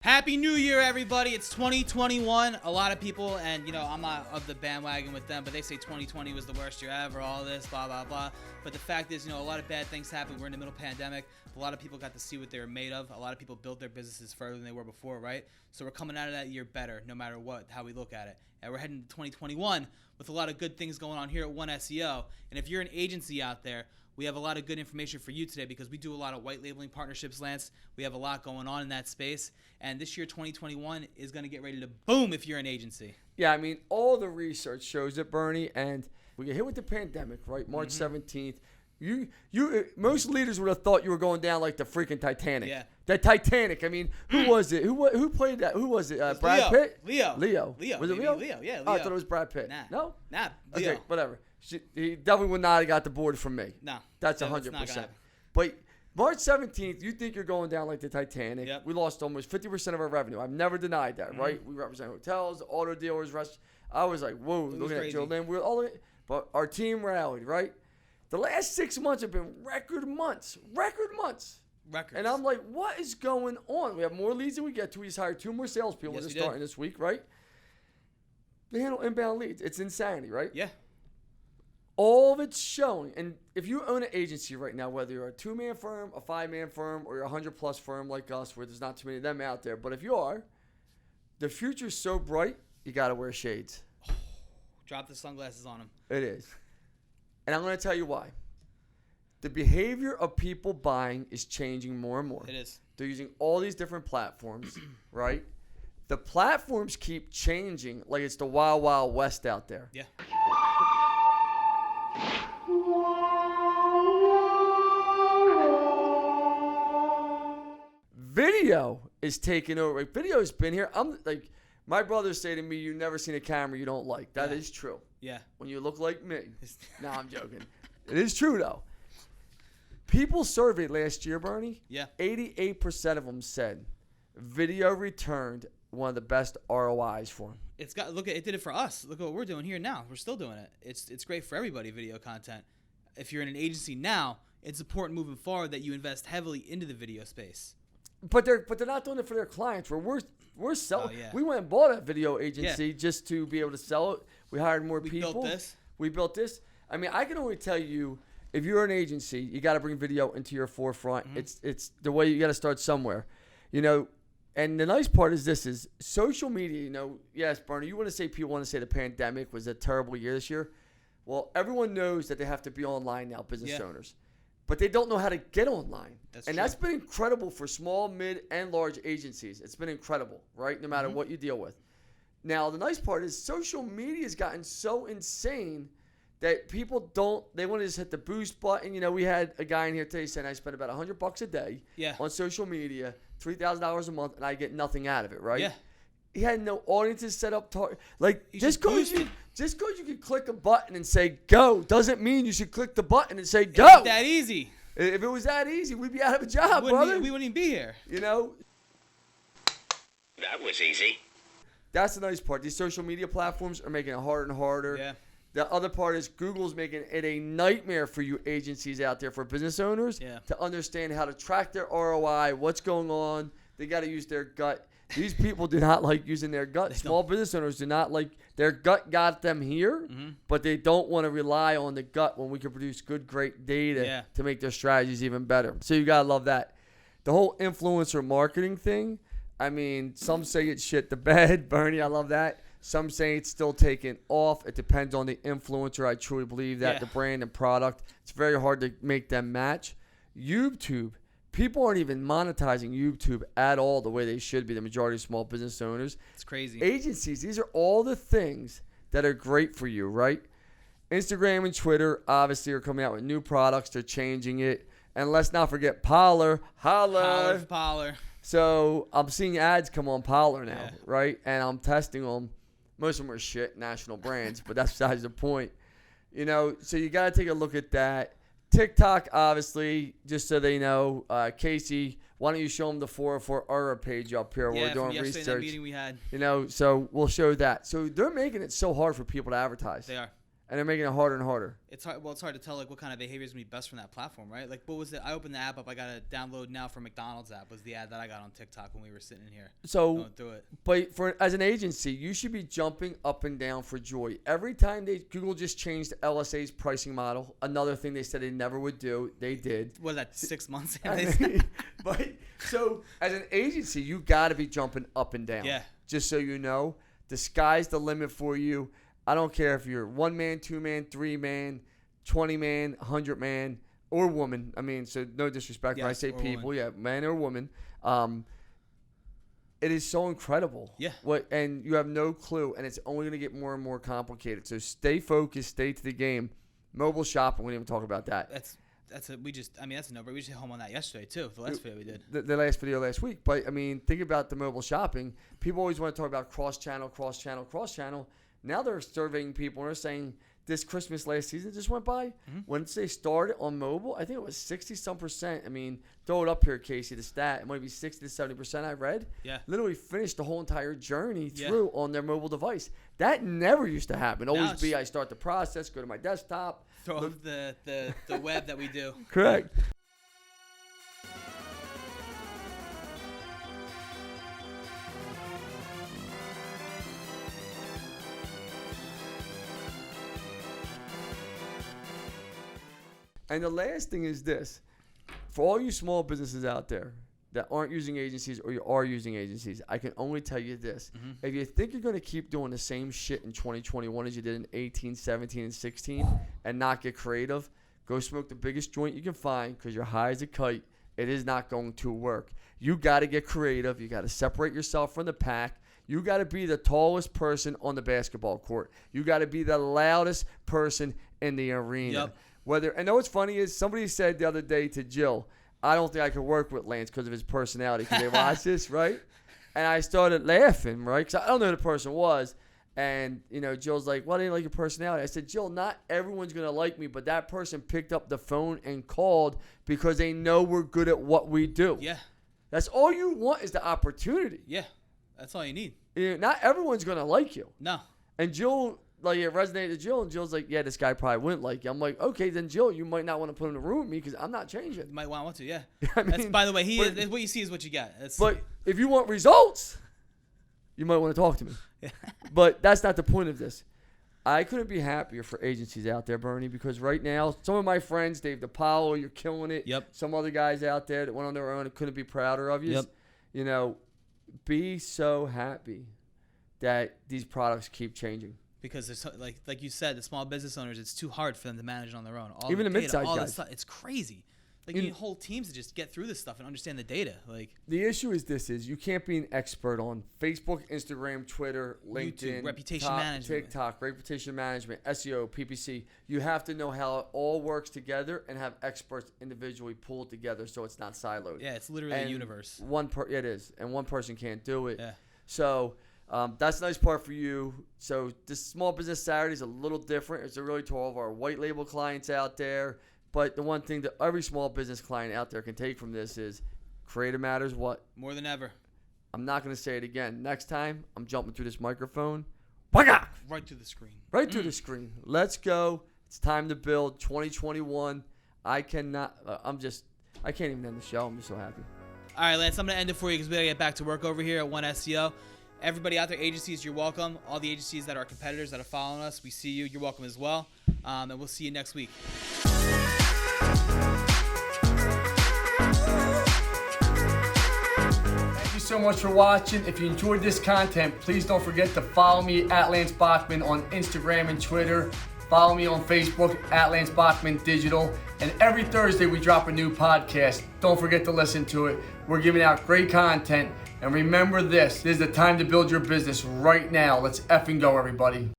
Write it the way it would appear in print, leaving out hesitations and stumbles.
Happy New Year, everybody. It's 2021. A lot of people, and I'm not of the bandwagon with them, but they say 2020 was the worst year ever, all this, blah, blah, blah. But the fact is, a lot of bad things happened. We're in the middle of a pandemic. A lot of people got to see what they were made of. A lot of people built their businesses further than they were before, right? So we're coming out of that year better, no matter how we look at it. And we're heading to 2021 with a lot of good things going on here at One SEO. And if you're an agency out there, we have a lot of good information for you today because we do a lot of white labeling partnerships, Lance. We have a lot going on in that space. And this year, 2021, is going to get ready to boom if you're an agency. Yeah, I mean, all the research shows it, Bernie. And we get hit with the pandemic, right? March 17th. Most leaders would have thought you were going down like the freaking Titanic. Yeah. The Titanic. I mean, who was it? Who played that? Who was it? Brad Pitt? Leo. Was it Leo? Leo, yeah. Leo. Oh, I thought it was Brad Pitt. Nah. No? Nah, Leo. Okay, whatever. He definitely would not have got the board from me. No. That's 100%. But March 17th, you think you're going down like the Titanic. Yep. We lost almost 50% of our revenue. I've never denied that, right? We represent hotels, auto dealers, I was like, whoa, looking at Joe Lynn. But our team rallied, right? The last 6 months have been record months. Records. And I'm like, what is going on? We have more leads than we get to. We just hired 2 more salespeople just starting this week, right? They handle inbound leads. It's insanity, right? Yeah. All of it's showing. And if you own an agency right now, whether you're a 2-man firm, a 5-man firm, or you're a 100-plus firm like us, where there's not too many of them out there, but if you are, the future's so bright, you got to wear shades. Drop the sunglasses on them. It is. And I'm going to tell you why. The behavior of people buying is changing more and more. It is. They're using all these different platforms, right? The platforms keep changing like it's the Wild Wild West out there. Yeah. Video is taking over. Like, video's been here. I'm like, my brothers say to me, "You never seen a camera you don't like." That is true. Yeah. When you look like me. No, I'm joking. It is true though. People surveyed last year, Bernie. Yeah. 88% of them said video returned one of the best ROIs for them. It did it for us. Look at what we're doing here now. We're still doing it. It's great for everybody, video content. If you're in an agency now, it's important moving forward that you invest heavily into the video space. But they're not doing it for their clients. We're selling. Oh, yeah. We went and bought a video agency just to be able to sell it. We hired more people. We built this. I mean, I can only tell you, if you're an agency, you got to bring video into your forefront. It's the way you got to start somewhere, And the nice part is this is social media. Yes, Bernie, you want to say the pandemic was a terrible year this year. Well, everyone knows that they have to be online now, business owners. But they don't know how to get online. That's been incredible for small, mid, and large agencies. It's been incredible, right? No matter what you deal with. Now, the nice part is social media has gotten so insane that people they want to just hit the boost button. We had a guy in here today saying I spend about $100 a day on social media, $3,000 a month, and I get nothing out of it, right? Yeah. He had no audiences set up. Just because you can click a button and say go doesn't mean you should click the button and say go. It's that easy. If it was that easy, we'd be out of a job, brother. We wouldn't even be here. That was easy. That's the nice part. These social media platforms are making it harder and harder. Yeah. The other part is Google's making it a nightmare for you agencies out there, for business owners, to understand how to track their ROI, what's going on. They got to use their gut. These people do not like using their gut. Small business owners do not like their gut got them here, but they don't want to rely on the gut when we can produce good, great data to make their strategies even better. So you got to love that. The whole influencer marketing thing, I mean, some say it's shit the bed. Bernie, I love that. Some say it's still taking off. It depends on the influencer. I truly believe that, the brand and product. It's very hard to make them match. YouTube. People aren't even monetizing YouTube at all the way they should be, the majority of small business owners. It's crazy. Agencies, these are all the things that are great for you, right? Instagram and Twitter obviously are coming out with new products. They're changing it. And let's not forget Parler. Parler. So I'm seeing ads come on Parler now, right? And I'm testing them. Most of them are shit, national brands, but that's besides the point. So you got to take a look at that. TikTok, obviously, just so they know. Casey, why don't you show them the 404 Error page up here? Yeah, we're doing from research. That meeting we had. So we'll show that. So they're making it so hard for people to advertise. They are. And they're making it harder and harder. It's hard. Well, it's hard to tell like what kind of behavior is gonna be best from that platform, right? Like, what was it? I opened the app up. I got to download now for McDonald's app. Was the ad that I got on TikTok when we were sitting in here going through it. But as an agency, you should be jumping up and down for joy every time Google just changed LSA's pricing model. Another thing they said they never would do, they did. Was that 6 months? But so as an agency, you got to be jumping up and down. Yeah. Just so you know, the sky's the limit for you. I don't care if you're 1 man, 2 man, 3 man, 20 man, 100 man, or woman. I mean, so no disrespect when I say people. Yeah, man or woman. It is so incredible. Yeah. And you have no clue, and it's only going to get more and more complicated. So stay focused, stay to the game. Mobile shopping, we didn't even talk about that. That's a no-brainer. We just hit home on that yesterday too. The last video we did. The last video last week. But I mean, think about the mobile shopping. People always want to talk about cross-channel. Now they're surveying people and they're saying this Christmas last season just went by. Mm-hmm. Once they started on mobile, I think it was 60-some%. I mean, throw it up here, Casey, the stat. It might be 60 to 70% I read. Yeah. Literally finished the whole entire journey through on their mobile device. That never used to happen. Always be I start the process, go to my desktop. Throw up the web that we do. Correct. And the last thing is this. For all you small businesses out there that aren't using agencies or you are using agencies, I can only tell you this. Mm-hmm. If you think you're going to keep doing the same shit in 2021 as you did in 18, 17, and 16 and not get creative, go smoke the biggest joint you can find because you're high as a kite. It is not going to work. You got to get creative. You got to separate yourself from the pack. You got to be the tallest person on the basketball court. You got to be the loudest person in the arena. Yep. And what's funny is somebody said the other day to Jill, I don't think I could work with Lance because of his personality because they watch this, right? And I started laughing, right? Because I don't know who the person was. And, Jill's like, well, I didn't like your personality. I said, Jill, not everyone's going to like me, but that person picked up the phone and called because they know we're good at what we do. Yeah. That's all you want is the opportunity. Yeah. That's all you need. Not everyone's going to like you. No. And Jill, it resonated to Jill, and Jill's like, yeah, this guy probably wouldn't like you. I'm like, okay, then Jill, you might not want to put him in a room with me because I'm not changing. You might want to, yeah. By the way, what you see is what you get. But if you want results, you might want to talk to me. Yeah. But that's not the point of this. I couldn't be happier for agencies out there, Bernie, because right now, some of my friends, Dave DePaulo, you're killing it. Yep. Some other guys out there that went on their own and couldn't be prouder of you. Yep. Be so happy that these products keep changing. Because there's like you said, the small business owners, it's too hard for them to manage it on their own. Even the mid-sized guys. It's crazy. You need whole teams to just get through this stuff and understand the data. The issue is you can't be an expert on Facebook, Instagram, Twitter, LinkedIn, YouTube, reputation management, TikTok, reputation management, SEO, PPC. You have to know how it all works together and have experts individually pulled together so it's not siloed. Yeah, it's literally a universe. It is, and one person can't do it. Yeah. So that's the nice part for you. So this Small Business Saturday is a little different. It's really to all of our white label clients out there. But the one thing that every small business client out there can take from this is creative matters what? More than ever. I'm not going to say it again. Next time, I'm jumping through this microphone. Right through the screen. Right through the screen. Let's go. It's time to build 2021. I can't even end the show. I'm just so happy. All right, Lance, I'm going to end it for you because we got to get back to work over here at One SEO. Everybody out there, agencies, you're welcome. All the agencies that are competitors that are following us, we see you. You're welcome as well. And we'll see you next week. Thank you so much for watching. If you enjoyed this content, please don't forget to follow me at Lance Bachmann on Instagram and Twitter. Follow me on Facebook at Lance Bachmann Digital. And every Thursday we drop a new podcast. Don't forget to listen to it. We're giving out great content. And remember this is the time to build your business right now. Let's effing go, everybody.